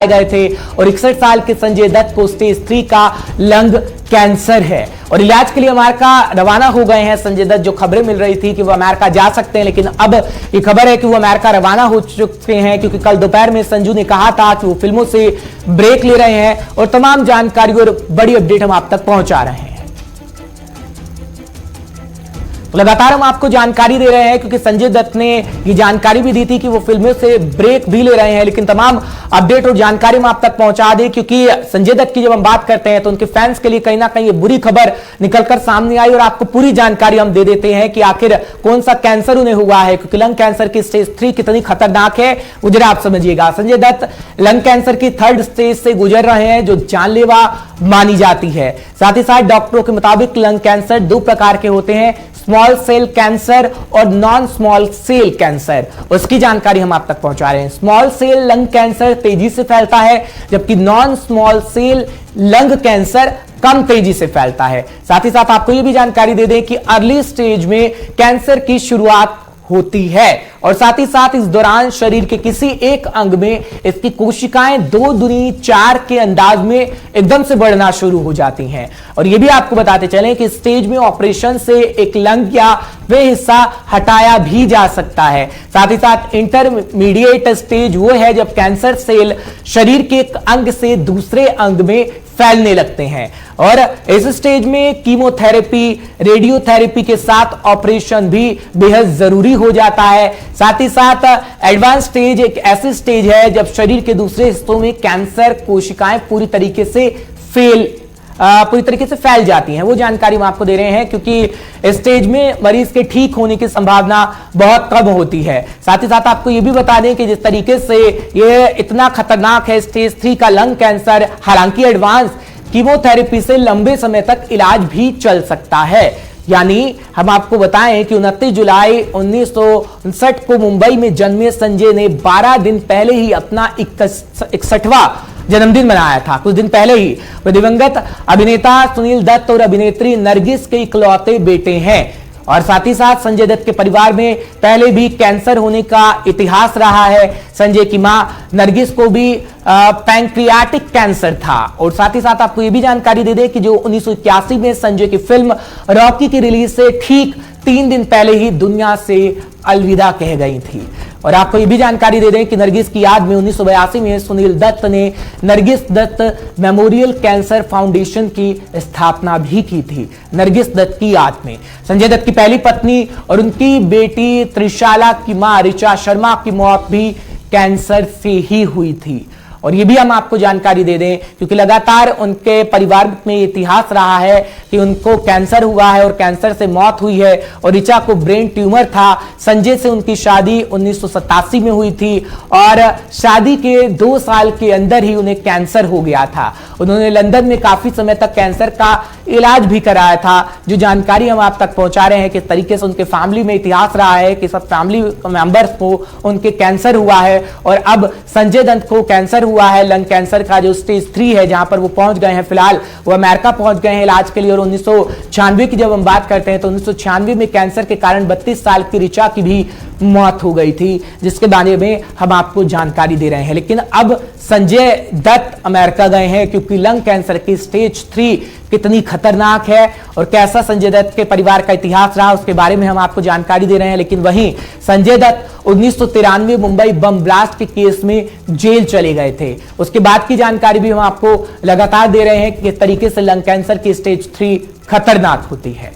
गए थे और 61 साल के संजय दत्त को स्टेज 3 का लंग कैंसर है और इलाज के लिए अमेरिका रवाना हो गए हैं संजय दत्त। जो खबरें मिल रही थी कि वो अमेरिका जा सकते हैं, लेकिन अब ये खबर है कि वो अमेरिका रवाना हो चुके हैं, क्योंकि कल दोपहर में संजू ने कहा था कि वो फिल्मों से ब्रेक ले रहे हैं और तमाम जानकारी और बड़ी अपडेट हम आप तक पहुंचा रहे हैं। तो लगातार हम आपको जानकारी दे रहे हैं, क्योंकि संजय दत्त ने ये जानकारी भी दी थी कि वो फिल्मों से ब्रेक भी ले रहे हैं, लेकिन तमाम अपडेट और जानकारी हम आप तक पहुंचा दें, क्योंकि संजय दत्त की जब हम बात करते हैं तो उनके फैंस के लिए कहीं ना कहीं ये बुरी खबर निकलकर सामने आई और आपको पूरी जानकारी हम दे देते हैं कि आखिर कौन सा कैंसर उन्हें हुआ है, क्योंकि लंग कैंसर की स्टेज 3 कितनी खतरनाक है वो जरा आप समझिएगा। संजय दत्त लंग कैंसर की 3rd स्टेज से गुजर रहे हैं, जो जानलेवा मानी जाती है। साथ ही साथ डॉक्टरों के मुताबिक लंग कैंसर 2 प्रकार के होते हैं, स्मॉल सेल कैंसर और नॉन स्मॉल सेल कैंसर। उसकी जानकारी हम आप तक पहुंचा रहे हैं। स्मॉल सेल लंग कैंसर तेजी से फैलता है, जबकि non small cell lung cancer कम तेजी से फैलता है। साथ ही साथ आपको यह भी जानकारी दे दें कि अर्ली स्टेज में कैंसर की शुरुआत होती है और साथ ही साथ इस दौरान शरीर के किसी एक अंग में इसकी कोशिकाएं 2 दूनी 4 के अंदाज में एकदम से बढ़ना शुरू हो जाती हैं। और यह भी आपको बताते चलें कि स्टेज में ऑपरेशन से एक लंग या वे हिस्सा हटाया भी जा सकता है। साथ ही साथ इंटरमीडिएट स्टेज वो है जब कैंसर सेल शरीर के एक अंग से दूसरे अंग में फैलने लगते हैं और इस स्टेज में कीमोथेरेपी, रेडियोथेरेपी के साथ ऑपरेशन भी बेहद जरूरी हो जाता है। साथ ही साथ एडवांस स्टेज एक ऐसी स्टेज है जब शरीर के दूसरे हिस्सों में कैंसर कोशिकाएं पूरी तरीके से फैल जाती हैं। वो जानकारी हम आपको दे रहे हैं, क्योंकि इस स्टेज में मरीज के ठीक होने की संभावना बहुत कम होती है। साथ ही साथ आपको यह भी बता दें कि जिस तरीके से यह इतना खतरनाक है स्टेज 3 का लंग कैंसर, हालांकि एडवांस कीमोथेरेपी से लंबे समय तक इलाज भी चल सकता है। यानी हम आपको बताएं कि 29 जुलाई 1959 को मुंबई में जन्मे संजय ने 12 दिन पहले ही अपना 61वां जन्मदिन मनाया था। कुछ दिन पहले ही वे दिवंगत अभिनेता सुनील दत्त और अभिनेत्री नरगिस के इकलौते बेटे हैं और साथ ही साथ संजय दत्त के परिवार में पहले भी कैंसर होने का इतिहास रहा है। संजय की मां नरगिस को भी पैंक्रियाटिक कैंसर था और साथ ही साथ आपको यह भी जानकारी दे दें कि जो 1981 में संजय की फिल्म रॉकी की रिलीज से ठीक 3 दिन पहले ही दुनिया से अलविदा कह गई थी। और आपको यह भी जानकारी दे दें कि नरगिस की याद में 1982 में सुनील दत्त ने Nargis Dutt Memorial Cancer Foundation की स्थापना भी की थी। नरगिस दत्त की याद में संजय दत्त की पहली पत्नी और उनकी बेटी त्रिशाला की मां ऋचा शर्मा की मौत भी कैंसर से ही हुई थी। और ये भी हम आपको जानकारी दे दें, क्योंकि लगातार उनके परिवार में इतिहास रहा है कि उनको कैंसर हुआ है और कैंसर से मौत हुई है और ऋचा को ब्रेन ट्यूमर था। संजय से उनकी शादी 1987 में हुई थी और शादी के 2 साल के अंदर ही उन्हें कैंसर हो गया था। उन्होंने लंदन में काफी समय तक कैंसर का इलाज भी कराया था। जो जानकारी हम आप तक पहुंचा रहे हैं, किस तरीके से उनके फैमिली में इतिहास रहा है कि सब फैमिली मेंबर्स को उनके कैंसर हुआ है और अब संजय दत्त को कैंसर हुआ है लंग कैंसर का, जो स्टेज 3 है, जहां पर वो पहुंच गए हैं। फिलहाल वो अमेरिका पहुंच गए हैं इलाज के लिए। और 1996 की जब हम बात करते हैं तो 1996 में कैंसर के कारण 32 साल की ऋचा की भी मौत हो गई थी, जिसके बारे में हम आपको जानकारी दे रहे हैं। लेकिन अब संजय दत्त अमेरिका गए हैं, क्योंकि लंग कैंसर की स्टेज 3 कितनी खतरनाक है और कैसा संजय दत्त के परिवार का इतिहास रहा उसके बारे में हम आपको जानकारी दे रहे हैं। लेकिन वहीं संजय दत्त 1993 मुंबई बम ब्लास्ट के केस में जेल चले गए थे। उसके बाद की जानकारी भी हम आपको लगातार दे रहे हैं कि किस तरीके से लंग कैंसर की स्टेज 3 खतरनाक होती है।